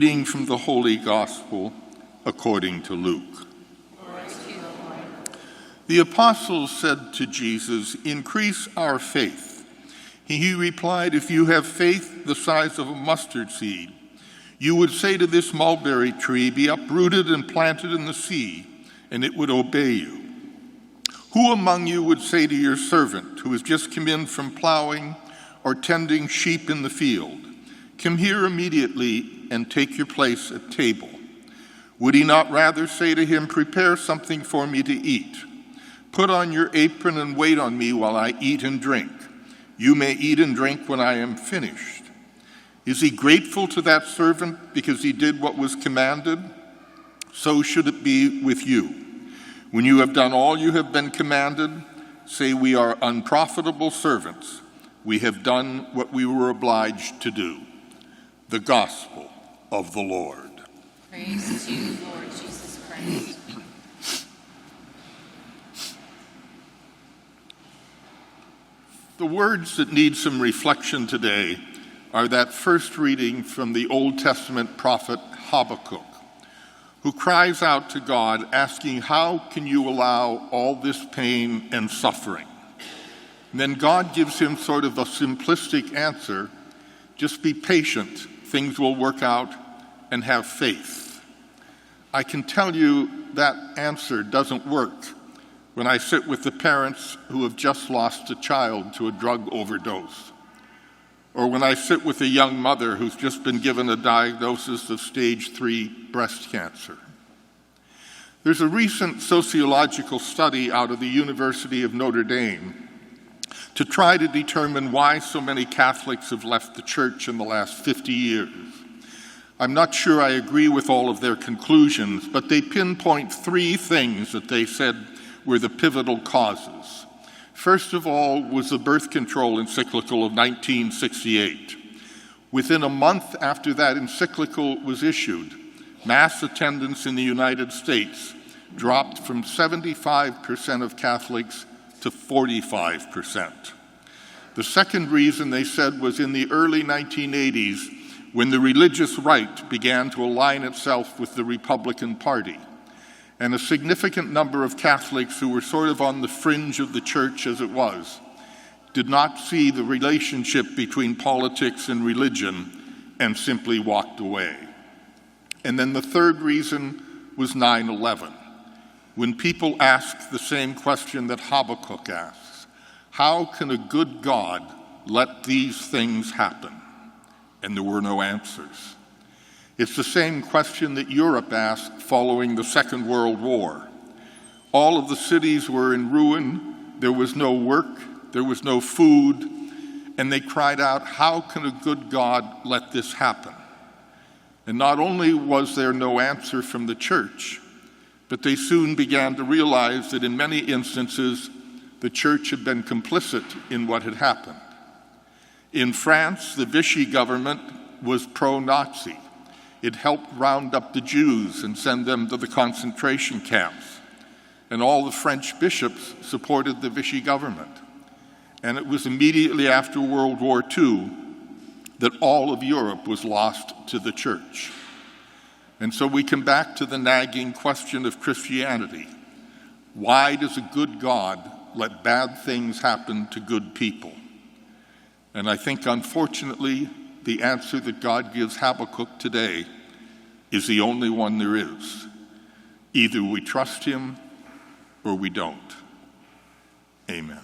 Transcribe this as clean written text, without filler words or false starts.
Reading from the Holy Gospel according to Luke. Glory to you, Lord. The apostles said to Jesus, "Increase our faith." He replied, "If you have faith the size of a mustard seed, you would say to this mulberry tree, 'Be uprooted and planted in the sea,' and it would obey you. Who among you would say to your servant who has just come in from plowing or tending sheep in the field, 'Come here immediately and take your place at table'? Would he not rather say to him, 'Prepare something for me to eat. Put on your apron and wait on me while I eat and drink. You may eat and drink when I am finished'? Is he grateful to that servant because he did what was commanded? So should it be with you. When you have done all you have been commanded, say, 'We are unprofitable servants. We have done what we were obliged to do.'" The Gospel of the Lord. Praise to you, Lord Jesus Christ. The words that need some reflection today are that first reading from the Old Testament prophet Habakkuk, who cries out to God asking, "How can you allow all this pain and suffering?" And then God gives him sort of a simplistic answer: just be patient, things will work out, and have faith. I can tell you that answer doesn't work when I sit with the parents who have just lost a child to a drug overdose, or when I sit with a young mother who's just been given a diagnosis of stage 3 breast cancer. There's a recent sociological study out of the University of Notre Dame to try to determine why so many Catholics have left the church in the last 50 years. I'm not sure I agree with all of their conclusions, but they pinpoint 3 things that they said were the pivotal causes. First of all was the birth control encyclical of 1968. Within a month after that encyclical was issued, mass attendance in the United States dropped from 75% of Catholics to 45%. The second reason, they said, was in the early 1980s when the religious right began to align itself with the Republican Party. And a significant number of Catholics who were sort of on the fringe of the church as it was did not see the relationship between politics and religion and simply walked away. And then the third reason was 9/11. When people ask the same question that Habakkuk asks, how can a good God let these things happen? And there were no answers. It's the same question that Europe asked following the Second World War. All of the cities were in ruin, there was no work, there was no food, and they cried out, how can a good God let this happen? And not only was there no answer from the church, but they soon began to realize that in many instances, the church had been complicit in what had happened. In France, the Vichy government was pro-Nazi. It helped round up the Jews and send them to the concentration camps. And all the French bishops supported the Vichy government. And it was immediately after World War II that all of Europe was lost to the church. And so we come back to the nagging question of Christianity. Why does a good God let bad things happen to good people? And I think, unfortunately, the answer that God gives Habakkuk today is the only one there is. Either we trust him or we don't. Amen.